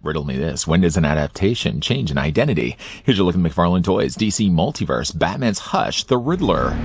Riddle me this. When does an adaptation change an identity? Here's your look at McFarlane Toys, DC Multiverse, Batman's Hush, the Riddler.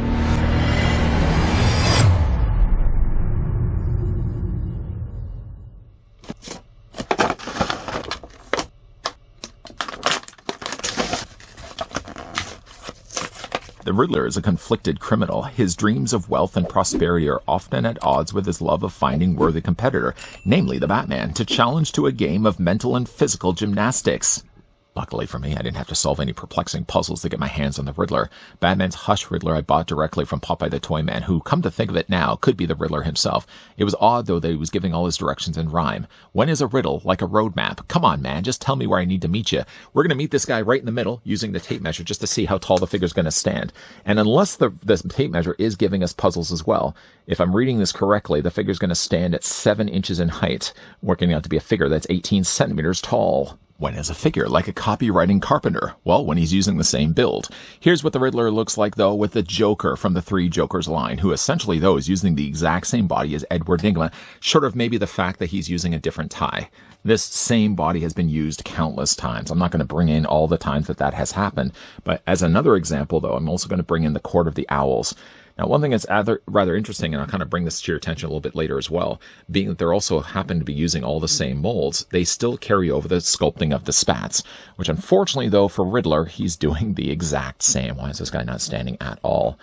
The Riddler is a conflicted criminal. His dreams of wealth and prosperity are often at odds with his love of finding worthy competitor, namely the Batman, to challenge to a game of mental and physical gymnastics. Luckily for me, I didn't have to solve any perplexing puzzles to get my hands on the Riddler. Batman's Hush Riddler I bought directly from Popeye the Toyman, who, come to think of it now, could be the Riddler himself. It was odd, though, that he was giving all his directions in rhyme. When is a riddle like a roadmap? Come on, man, just tell me where I need to meet you. We're going to meet this guy right in the middle, using the tape measure, just to see how tall the figure's going to stand. And unless the tape measure is giving us puzzles as well, if I'm reading this correctly, the figure's going to stand at 7 inches in height, working out to be a figure that's 18 centimeters tall. When is a figure like a copywriting carpenter? Well, when he's using the same build. Here's what the Riddler looks like, though, with the Joker from the Three Jokers line, who essentially, though, is using the exact same body as Edward Nygma, short of maybe the fact that he's using a different tie. This same body has been used countless times. I'm not going to bring in all the times that has happened. But as another example, though, I'm also going to bring in the Court of the Owls. Now, one thing that's rather interesting, and I'll kind of bring this to your attention a little bit later as well, being that they're also happen to be using all the same molds, they still carry over the sculpting of the spats, which unfortunately, though, for Riddler, he's doing the exact same. Why is this guy not standing at all?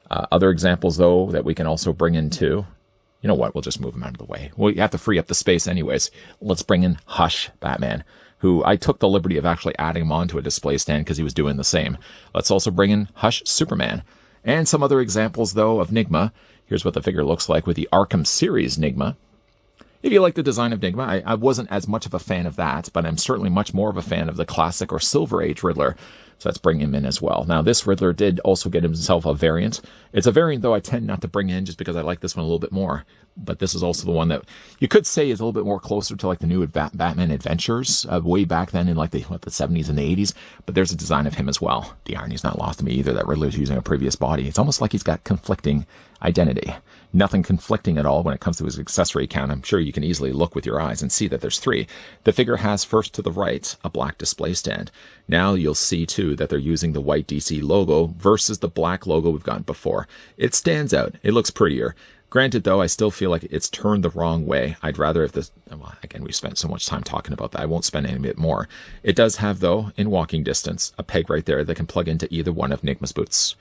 Other examples, though, that we can also bring in too. You know what? We'll just move him out of the way. Well, you have to free up the space anyways. Let's bring in Hush Batman, who I took the liberty of actually adding him onto a display stand because he was doing the same. Let's also bring in Hush Superman. And some other examples, though, of Nygma. Here's what the figure looks like with the Arkham series Nygma. If you like the design of Nygma, I wasn't as much of a fan of that, but I'm certainly much more of a fan of the classic or Silver Age Riddler. So let's bring him in as well. Now, this Riddler did also get himself a variant. It's a variant, though, I tend not to bring in just because I like this one a little bit more. But this is also the one that you could say is a little bit more closer to like the new Batman Adventures way back then in like the 70s and the 80s. But there's a design of him as well. The irony's not lost to me either that Riddler's using a previous body. It's almost like he's got conflicting identity. Nothing conflicting at all when it comes to his accessory count. I'm sure you can easily look with your eyes and see that there's 3. The figure has first to the right a black display stand. Now you'll see too that they're using the white DC logo versus the black logo we've gotten before. It stands out. It looks prettier. Granted, though, I still feel like it's turned the wrong way. I'd rather if this, well, again, we've spent so much time talking about that. I won't spend any bit more. It does have, though, in walking distance, a peg right there that can plug into either one of Nygma's boots.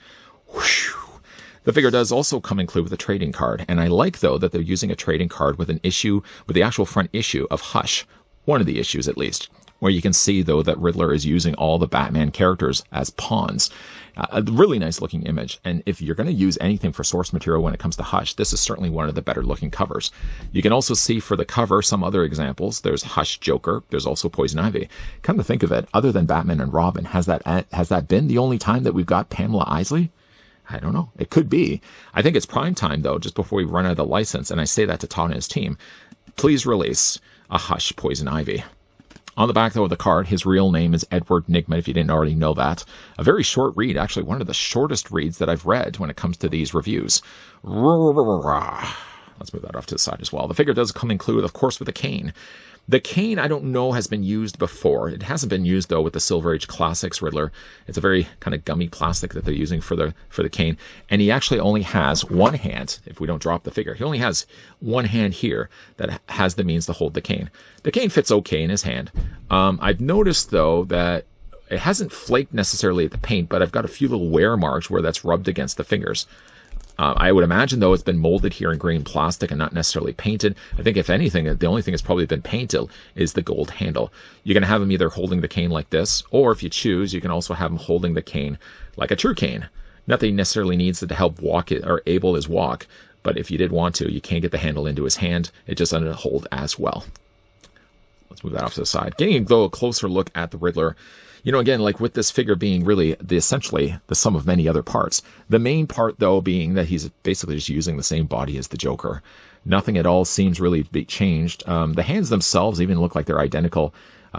Whew. The figure does also come included with a trading card, and I like, though, that they're using a trading card with an issue, with the actual front issue of Hush, one of the issues at least, where you can see, though, that Riddler is using all the Batman characters as pawns. A really nice looking image, and if you're going to use anything for source material when it comes to Hush, this is certainly one of the better looking covers. You can also see for the cover some other examples. There's Hush Joker, there's also Poison Ivy. Come to think of it, other than Batman and Robin, has that been the only time that we've got Pamela Isley? I don't know. It could be. I think it's prime time, though, just before we run out of the license, and I say that to Todd and his team. Please release a Hush Poison Ivy. On the back, though, of the card, his real name is Edward Nygma, if you didn't already know that. A very short read, actually one of the shortest reads that I've read when it comes to these reviews. Let's move that off to the side as well. The figure does come included, of course, with a cane. The cane, I don't know, has been used before. It hasn't been used, though, with the Silver Age Classics Riddler. It's a very kind of gummy plastic that they're using for the cane. And he actually only has one hand, if we don't drop the figure. He only has one hand here that has the means to hold the cane. The cane fits okay in his hand. I've noticed, though, that it hasn't flaked necessarily at the paint, but I've got a few little wear marks where that's rubbed against the fingers. I would imagine, though, it's been molded here in green plastic and not necessarily painted. I think, if anything, the only thing that's probably been painted is the gold handle. You're going to have him either holding the cane like this, or if you choose, you can also have him holding the cane like a true cane. Not that he necessarily needs it to help walk it or able his walk, but if you did want to, you can get the handle into his hand. It just doesn't hold as well. Let's move that off to the side. Getting, though, a closer look at the Riddler. You know, again, like with this figure being really essentially the sum of many other parts. The main part, though, being that he's basically just using the same body as the Joker. Nothing at all seems really to be changed. The hands themselves even look like they're identical.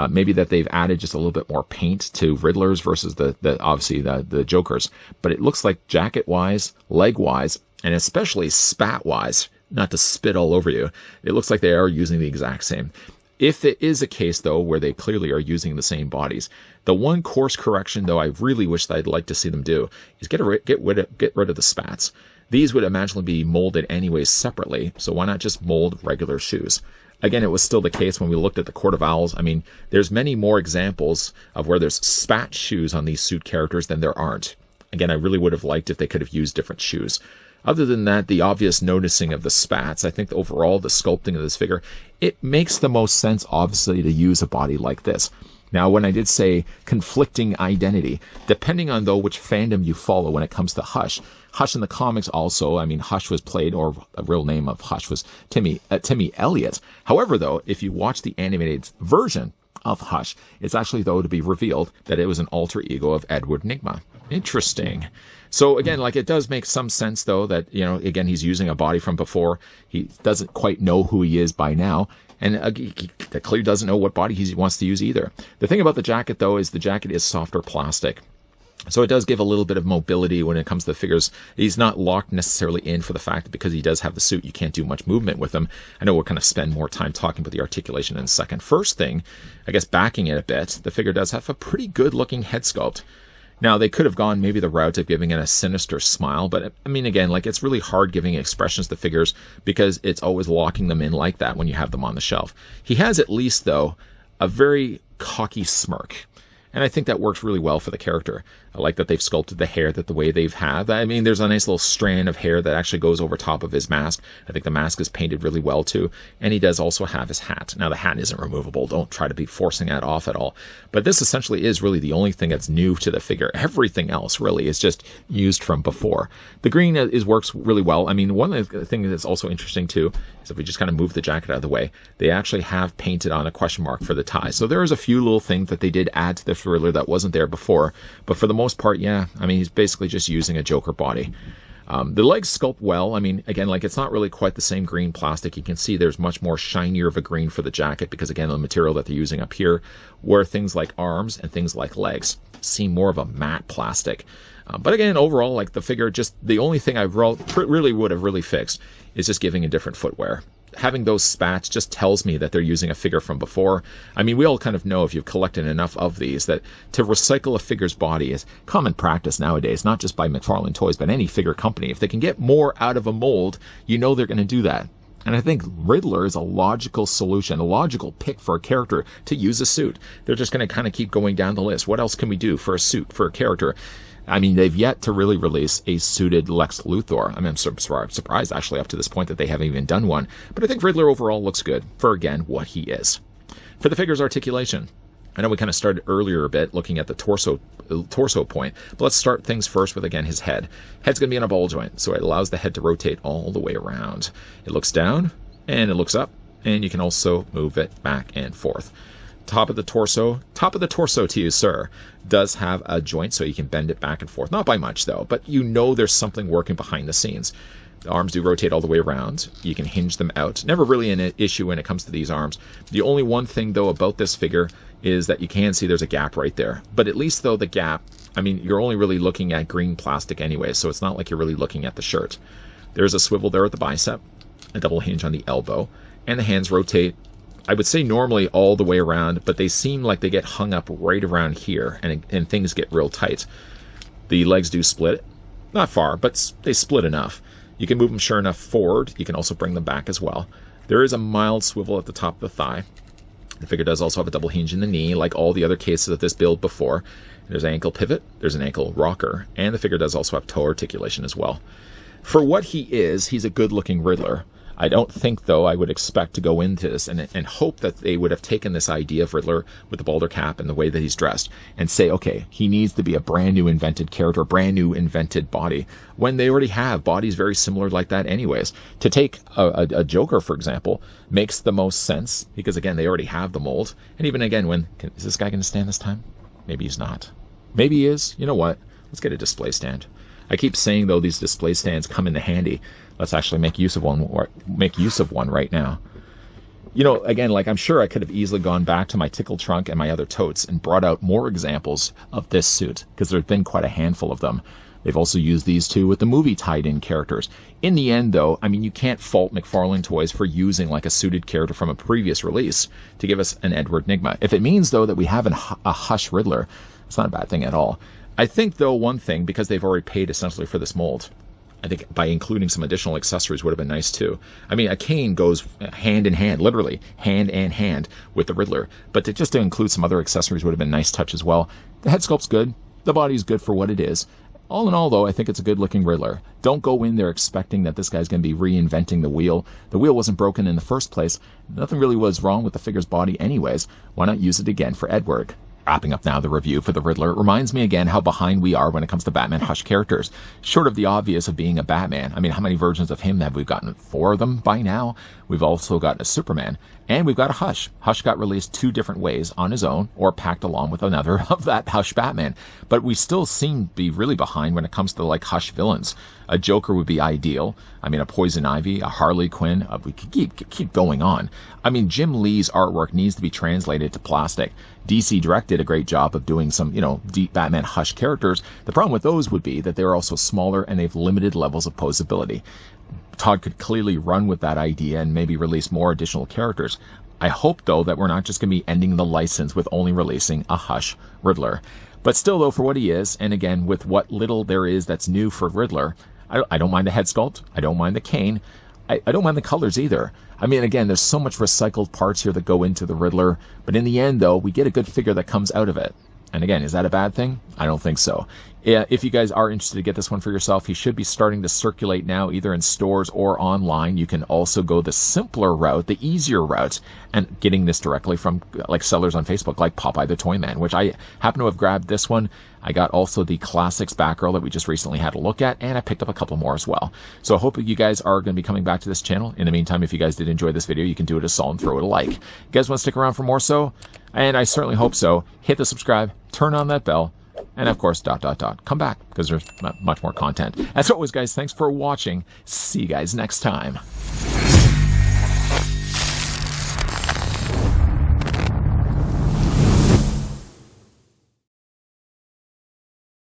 Maybe that they've added just a little bit more paint to Riddler's versus obviously the Joker's. But it looks like jacket-wise, leg-wise, and especially spat-wise, not to spit all over you, it looks like they are using the exact same. If it is a case, though, where they clearly are using the same bodies, the one course correction, though, I really wish that I'd like to see them do is get rid of the spats. These would imaginably be molded anyways separately, so why not just mold regular shoes? Again, it was still the case when we looked at the Court of Owls. I mean, there's many more examples of where there's spat shoes on these suit characters than there aren't. Again, I really would have liked if they could have used different shoes. Other than that, the obvious noticing of the spats, I think overall the sculpting of this figure, it makes the most sense, obviously, to use a body like this. Now, when I did say conflicting identity, depending on, though, which fandom you follow when it comes to Hush. Hush in the comics also, I mean, Hush was played, or a real name of Hush was Timmy Elliott. However, though, if you watch the animated version of Hush, it's actually, though, to be revealed that it was an alter ego of Edward Nygma. Interesting. So again, like, it does make some sense, though, that, you know, again, he's using a body from before. He doesn't quite know who he is by now. And he clearly doesn't know what body he wants to use either. The thing about the jacket, though, is the jacket is softer plastic. So it does give a little bit of mobility when it comes to the figures. He's not locked necessarily in for the fact that because he does have the suit, you can't do much movement with him. I know we'll kind of spend more time talking about the articulation in a second. First thing, I guess backing it a bit, the figure does have a pretty good looking head sculpt. Now, they could have gone maybe the route of giving it a sinister smile, but I mean, again, like, it's really hard giving expressions to figures because it's always locking them in like that when you have them on the shelf. He has at least, though, a very cocky smirk. And I think that works really well for the character. I like that they've sculpted the hair the way they've had. I mean, there's a nice little strand of hair that actually goes over top of his mask. I think the mask is painted really well, too. And he does also have his hat. Now, the hat isn't removable. Don't try to be forcing that off at all. But this essentially is really the only thing that's new to the figure. Everything else, really, is just used from before. The green works really well. I mean, one of the things that's also interesting, too, is if we just kind of move the jacket out of the way, they actually have painted on a question mark for the tie. So there is a few little things that they did add to the Riddler that wasn't there before, but for the most part, yeah, I mean, he's basically just using a Joker body. The legs sculpt well. I mean, again, like, it's not really quite the same green plastic. You can see there's much more shinier of a green for the jacket because, again, the material that they're using up here, where things like arms and things like legs seem more of a matte plastic. But again, overall, like, the figure, just the only thing I really would have really fixed is just giving a different footwear. Having those spats just tells me that they're using a figure from before. I mean, we all kind of know, if you've collected enough of these, that to recycle a figure's body is common practice nowadays, not just by McFarlane Toys, but any figure company. If they can get more out of a mold, you know they're going to do that. And I think Riddler is a logical solution, a logical pick for a character to use a suit. They're just going to kind of keep going down the list. What else can we do for a suit, for a character? I mean, they've yet to really release a suited Lex Luthor. I mean, I'm surprised, actually, up to this point that they haven't even done one. But I think Riddler overall looks good for, again, what he is. For the figure's articulation, I know we kind of started earlier a bit looking at the torso point, but let's start things first with, again, his head. Head's going to be on a ball joint, so it allows the head to rotate all the way around. It looks down, and it looks up, and you can also move it back and forth. Top of the torso to you, sir, does have a joint, so you can bend it back and forth. Not by much, though, but you know there's something working behind the scenes. The arms do rotate all the way around. You can hinge them out. Never really an issue when it comes to these arms. The only one thing, though, about this figure is that you can see there's a gap right there. But at least, though, the gap, I mean, you're only really looking at green plastic anyway, so it's not like you're really looking at the shirt. There's a swivel there at the bicep, a double hinge on the elbow, and the hands rotate, I would say normally all the way around, but they seem like they get hung up right around here, and things get real tight. The legs do split. Not far, but they split enough. You can move them sure enough forward. You can also bring them back as well. There is a mild swivel at the top of the thigh. The figure does also have a double hinge in the knee, like all the other cases of this build before. There's an ankle pivot, there's an ankle rocker, and the figure does also have toe articulation as well. For what he is, he's a good-looking Riddler. I don't think, though, I would expect to go into this and hope that they would have taken this idea of Riddler with the bowler cap and the way that he's dressed and say, okay, he needs to be a brand new invented character, brand new invented body, when they already have bodies very similar like that anyways. To take a Joker, for example, makes the most sense because, again, they already have the mold. And even again, is this guy going to stand this time? Maybe he's not. Maybe he is. You know what? Let's get a display stand. I keep saying, though, these display stands come into handy. Let's actually make use of one right now. You know, again, like, I'm sure I could have easily gone back to my tickle trunk and my other totes and brought out more examples of this suit, because there's been quite a handful of them. They've also used these two with the movie tied-in characters. In the end, though, I mean, you can't fault McFarlane Toys for using like a suited character from a previous release to give us an Edward Nygma. If it means, though, that we have a Hush Riddler, it's not a bad thing at all. I think, though, one thing, because they've already paid essentially for this mold, I think by including some additional accessories would have been nice too. I mean, a cane goes hand in hand, literally hand in hand with the Riddler, but just to include some other accessories would have been a nice touch as well. The head sculpt's good. The body's good for what it is. All in all, though, I think it's a good-looking Riddler. Don't go in there expecting that this guy's going to be reinventing the wheel. The wheel wasn't broken in the first place. Nothing really was wrong with the figure's body anyways. Why not use it again for Edward? Wrapping up now the review for the Riddler, it reminds me again how behind we are when it comes to Batman Hush characters. Short of the obvious of being a Batman, I mean, how many versions of him have we gotten? 4 of them by now? We've also got a Superman, and we've got a Hush. Hush got released 2 different ways, on his own, or packed along with another of that Hush Batman. But we still seem to be really behind when it comes to, like, Hush villains. A Joker would be ideal. I mean, a Poison Ivy, a Harley Quinn. We could keep going on. I mean, Jim Lee's artwork needs to be translated to plastic. DC Direct did a great job of doing some, deep Batman Hush characters. The problem with those would be that they're also smaller and they have limited levels of posability. Todd could clearly run with that idea and maybe release more additional characters. I hope, though, that we're not just going to be ending the license with only releasing a Hush Riddler. But still, though, for what he is, and again, with what little there is that's new for Riddler, I don't mind the head sculpt. I don't mind the cane. I don't mind the colors either. I mean, again, there's so much recycled parts here that go into the Riddler. But in the end, though, we get a good figure that comes out of it. And again, is that a bad thing? I don't think so. If you guys are interested to get this one for yourself, he should be starting to circulate now, either in stores or online. You can also go the simpler route, the easier route, and getting this directly from like sellers on Facebook, like Popeye the Toy Man, which I happen to have grabbed this one. I got also the Classics Batgirl that we just recently had a look at, and I picked up a couple more as well. So I hope you guys are going to be coming back to this channel. In the meantime, if you guys did enjoy this video, you can do it a solid and throw it a like. You guys want to stick around for more so? And I certainly hope so. Hit the subscribe, turn on that bell, and of course, ... Come back, because there's much more content. As always, guys, thanks for watching. See you guys next time.